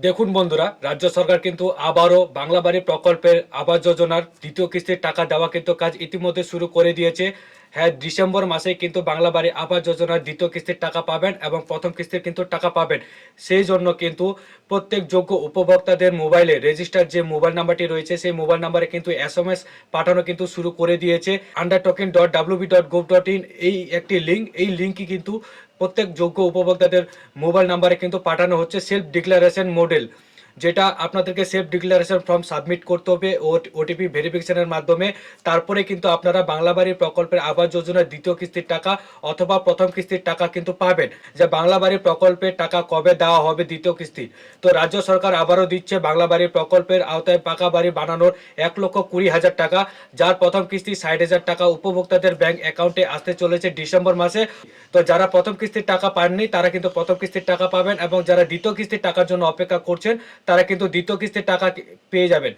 দেখুন বন্ধুরা, রাজ্য সরকার কিন্তু আবারও বাংলা বাড়ি প্রকল্পের আবাস যোজনার দ্বিতীয় কিস্তির টাকা দেওয়া কিন্তু কাজ ইতিমধ্যে শুরু করে দিয়েছে। হ্যাঁ, ডিসেম্বর মাসে কিন্তু বাংলা বাড়ি আবাস যোজনার দ্বিতীয় কিস্তির টাকা পাবেন এবং প্রথম কিস্তির কিন্তু টাকা পাবেন। সেই জন্য কিন্তু প্রত্যেক যোগ্য উপভোক্তাদের মোবাইলে রেজিস্টার যে মোবাইল নাম্বারটি রয়েছে সেই মোবাইল নাম্বারে কিন্তু এসএমএস পাঠানো কিন্তু শুরু করে দিয়েছে। undertoken.wb.gov.in এই একটি লিঙ্ক, এই লিঙ্কই কিন্তু প্রত্যেক যোগ্য উপভোক্তাদের মোবাইল নাম্বারে কিন্তু পাঠানো হচ্ছে সেলফ ডিক্লারেশন মডেল, যেটা আপনাদেরকে সেলফ ডিক্লারেশন ফর্ম সাবমিট করতে হবে ওটিপি ভেরিফিকেশনের মাধ্যমে। তারপরে কিন্তু আপনারা বাংলা বাড়ি প্রকল্পের আবাস যোজনার দ্বিতীয় কিস্তির টাকা অথবা প্রথম কিস্তির টাকা কিন্তু পাবেন। যে বাংলা বাড়ি প্রকল্পের টাকা কবে দেওয়া হবে দ্বিতীয় কিস্তি, তো রাজ্য সরকার আবারও দিচ্ছে বাংলা বাড়ি প্রকল্পের আওতায় পাকা বাড়ি বানানোর 1,20,000 টাকা, যার প্রথম কিস্তি 60,000 টাকা উপভোক্তাদের ব্যাংক অ্যাকাউন্টে আসতে চলেছে ডিসেম্বর মাসে। তো যারা প্রথম কিস্তির টাকা পাননি তারা কিন্তু প্রথম কিস্তির টাকা পাবেন, এবং যারা দ্বিতীয় কিস্তির টাকার জন্য অপেক্ষা করছেন তারা কিন্তু দ্বিতীয় কিস্তির টাকা পেয়ে যাবেন।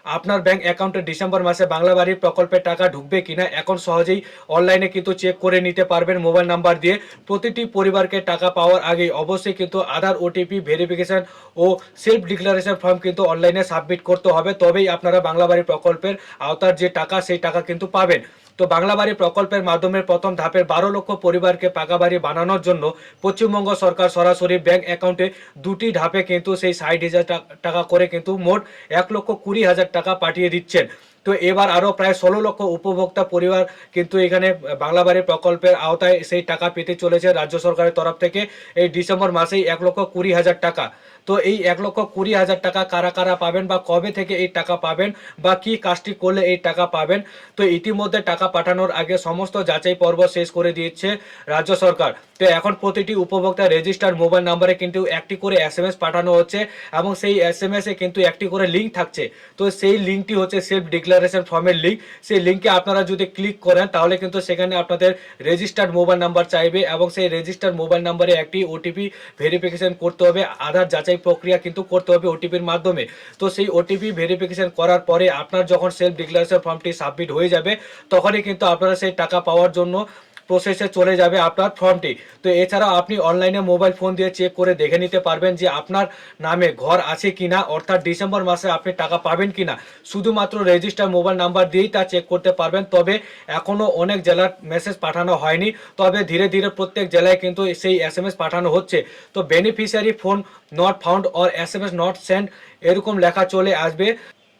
আপনার ব্যাংক অ্যাকাউন্টে ডিসেম্বর মাসে বাংলা বাড়ির প্রকল্পের টাকা ঢুকবে কিনা এখন সহজেই অনলাইনে কিন্তু চেক করে নিতে পারবেন মোবাইল নাম্বার দিয়ে। প্রতিটি পরিবারকে টাকা পাওয়ার আগেই অবশ্যই কিন্তু আধার, ওটিপি ভেরিফিকেশন ও সেলফ ডিক্লারেশন ফর্ম কিন্তু অনলাইনে সাবমিট করতে হবে, তবেই আপনারা বাংলা বাড়ি প্রকল্পের আওতার যে টাকা সেই টাকা কিন্তু পাবেন। তো বাংলা বাড়ি প্রকল্পের মাধ্যমে প্রথম ধাপের 12 লক্ষ পরিবারকে পাকা বাড়ি বানানোর জন্য পশ্চিমবঙ্গ সরকার সরাসরি ব্যাংক অ্যাকাউন্টে দুটি ধাপে কিন্তু সেই 60,000 টাকা করে কিন্তু মোট 1,20,000 টাকা পাঠিয়ে দিচ্ছেন। তো এবার আরও প্রায় 16 লক্ষ উপভোক্তা পরিবার কিন্তু এখানে বাংলা বাড়ি প্রকল্পের আওতায় সেই টাকা পেতে চলেছে রাজ্য সরকারের তরফ থেকে এই ডিসেম্বর মাসেই 1,20,000 টাকা। তো এই 1,20,000 টাকা কারা কারা পাবেন বা কবে থেকে এই টাকা পাবেন বা কি কাজটি করলে এই টাকা পাবেন, তো ইতিমধ্যে টাকা পাঠানোর আগে সমস্ত যাচাই পর্ব শেষ করে দিয়েছে রাজ্য সরকার। তো এখন প্রতিটি উপভোক্তা রেজিস্টার্ড মোবাইল নাম্বারে কিন্তু একটি করে এসএমএস পাঠানো হচ্ছে, এবং সেই এসএমএস এ কিন্তু একটি করে লিঙ্ক থাকছে। তো সেই লিঙ্কটি হচ্ছে সেলফ ডিক্লারেশন ফর্মের লিঙ্ক। সেই লিঙ্কে আপনারা যদি ক্লিক করেন তাহলে কিন্তু সেখানে আপনাদের রেজিস্টার্ড মোবাইল নাম্বার চাইবে, এবং সেই রেজিস্টার্ড মোবাইল নাম্বারে একটি ওটিপি ভেরিফিকেশন করতে হবে, আধার যাচাই প্রক্রিয়া কিন্তু করতে হবে ওটিপির মাধ্যমে। তো সেই ওটিপি ভেরিফিকেশন করার পরে আপনার যখন সেলফ ডিক্লারেশন ফর্মটি সাবমিট হয়ে যাবে তখনই কিন্তু আপনারা সেই টাকা পাওয়ার জন্য প্রসেসে চলে যাবে আপনার ফর্মটি। তো এছাড়াও আপনি অনলাইনে মোবাইল ফোন দিয়ে চেক করে দেখে নিতে পারবেন যে আপনার নামে ঘর আছে কিনা, অর্থাৎ ডিসেম্বর মাসে আপনি টাকা পাবেন কিনা। শুধুমাত্র রেজিস্টার মোবাইল নাম্বার দিয়েই তা চেক করতে পারবেন। তবে এখনও অনেক জেলার মেসেজ পাঠানো হয়নি, তবে ধীরে ধীরে প্রত্যেক জেলায় কিন্তু সেই এসএমএস পাঠানো হচ্ছে। তো beneficiary phone not found or SMS not send এরকম লেখা চলে আসবে।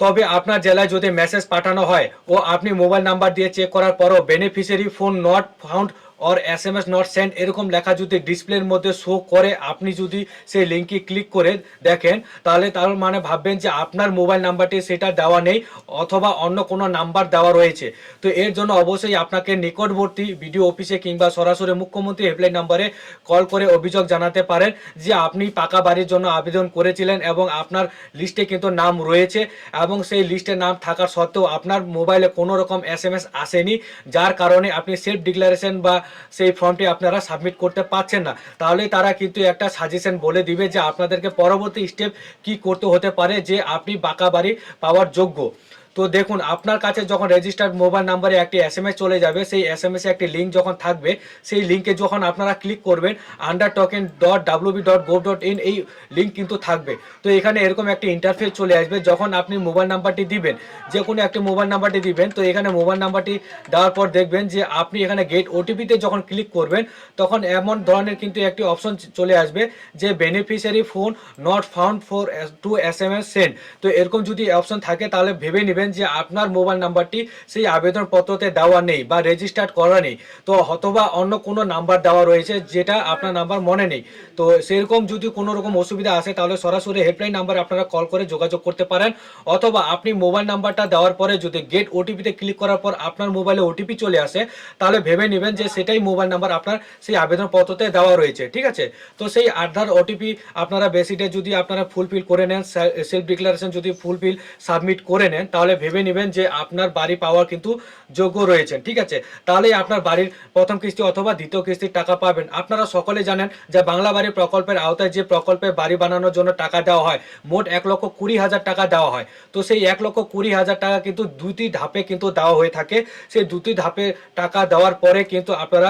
তবে আপনার জেলায় যদি মেসেজ পাঠানো হয় ও আপনি মোবাইল নাম্বার দিয়ে চেক করার পরও beneficiary phone not found or SMS not send এরকম লেখা যদি ডিসপ্লের মধ্যে শো করে, আপনি যদি সেই লিঙ্কে ক্লিক করে দেখেন তাহলে তার মানে ভাববেন যে আপনার মোবাইল নাম্বারটি সেটা দেওয়া নেই অথবা অন্য কোনো নাম্বার দেওয়া রয়েছে। তো এর জন্য অবশ্যই আপনাকে নিকটবর্তী বিডিও অফিসে কিংবা সরাসরি মুখ্যমন্ত্রী হেল্পলাইন নাম্বারে কল করে অভিযোগ জানাতে পারেন যে আপনি পাকা বাড়ির জন্য আবেদন করেছিলেন এবং আপনার লিস্টে কিন্তু নাম রয়েছে, এবং সেই লিস্টে নাম থাকার সত্ত্বেও আপনার মোবাইলে কোনো রকম এসএমএস আসেনি, যার কারণে আপনি সেলফ ডিক্লারেশন বা সেই ফর্মটি আপনারা সাবমিট করতে পারছেন না। তাহলে তারা কিন্তু একটা সাজেশন বলে দিবে যে আপনাদেরকে পরবর্তী স্টেপ কি করতে হতে পারে যে আপনি পাকা বাড়ি পাওয়ার যোগ্য। তো দেখুন, আপনার কাছে যখন রেজিস্টার্ড মোবাইল নাম্বারে একটি এসএমএস চলে যাবে, সেই এসএমএস এ একটি লিঙ্ক যখন থাকবে, সেই লিঙ্কে যখন আপনারা ক্লিক করবেন undertoken.wb.gov.in এই লিঙ্ক কিন্তু থাকবে। তো এখানে এরকম একটি ইন্টারফেস চলে আসবে। যখন আপনি মোবাইল নাম্বারটি দিবেন, যে কোনো একটি মোবাইল নাম্বারটি দিবেন, তো এখানে মোবাইল নাম্বারটি দেওয়ার পর দেখবেন যে আপনি এখানে গেট ওটিপিতে যখন ক্লিক করবেন তখন এমন ধরনের কিন্তু একটি অপশন চলে আসবে যে beneficiary phone not found for to SMS send. তো এরকম যদি অপশন থাকে তাহলে ভেবে নেবেন যে আপনার মোবাইল নাম্বারটি সেই আবেদনপত্রতে দেওয়া নেই বা রেজিস্টার্ড করা নেই, তো অথবা অন্য কোনো নাম্বার দেওয়া রয়েছে যেটা আপনার নাম্বার মনে নেই। তো সেরকম যদি কোনো রকম অসুবিধা আসে তাহলে সরাসরি হেল্পলাইন নাম্বারে আপনারা কল করে যোগাযোগ করতে পারেন, অথবা আপনি মোবাইল নাম্বারটা দেওয়ার পরে যদি গেট ওটিপিতে ক্লিক করার পর আপনার মোবাইলে ওটিপি চলে আসে তাহলে ভেবে নেবেন যে সেটাই মোবাইল নাম্বার আপনার সেই আবেদনপত্রতে দেওয়া রয়েছে। ঠিক আছে, তো সেই আধার ওটিপি আপনারা বেসিটে যদি আপনারা ফুলফিল করে নেন, সেলফ ডিক্লারেশন যদি ফুলফিল সাবমিট করে নেন তাহলে ভেবে নেবেন যে আপনার বাড়ি পাওয়ার কিন্তু যোগ্য রয়েছেন। ঠিক আছে, তাহলেই আপনার বাড়ির প্রথম কিস্তি অথবা দ্বিতীয় কিস্তির টাকা পাবেন। আপনারা সকলে জানেন যে বাংলা বাড়ি প্রকল্পের আওতায় যে প্রকল্পে বাড়ি বানানোর জন্য টাকা দেওয়া হয় মোট 1,20,000 টাকা দেওয়া হয়। তো সেই 1,20,000 টাকা কিন্তু দুটি ধাপে কিন্তু দেওয়া হয়ে থাকে। সেই দুটি ধাপে টাকা দেওয়ার পরে কিন্তু আপনারা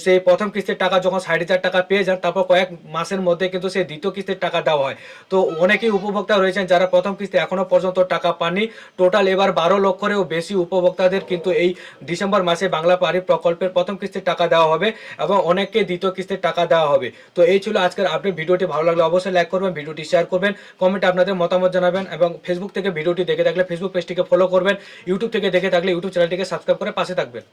সেই প্রথম কিস্তির টাকা যখন 4,500 টাকা পেয়ে যান, তারপর কয়েক মাসের মধ্যে কিন্তু সেই দ্বিতীয় কিস্তির টাকা দেওয়া হয়। তো অনেকেই উপভোক্তা রয়েছেন যারা প্রথম কিস্তি এখনো পর্যন্ত টাকা পাননি। টোটাল এবার 12 লক্ষেরও বেশি উপভোক্তাদের কিন্তু এই ডিসেম্বর মাসে বাংলা বাড়ি প্রকল্পের প্রথম কিস্তির টাকা দেওয়া হবে এবং অনেককে দ্বিতীয় কিস্তির টাকা দেওয়া হবে। তো এই ছিল আজকের আপডেট। ভিডিওটি ভালো লাগলে অবশ্যই লাইক করবেন, ভিডিওটি শেয়ার করবেন, কমেন্টে আপনাদের মতামত জানাবেন এবং ফেসবুক থেকে ভিডিওটি দেখে থাকলে ফেসবুক পেজটিকে ফলো করবেন, ইউটিউব থেকে দেখে থাকলে ইউটিউব চ্যানেলটিকে সাবস্ক্রাইব করে পাশে থাকবেন।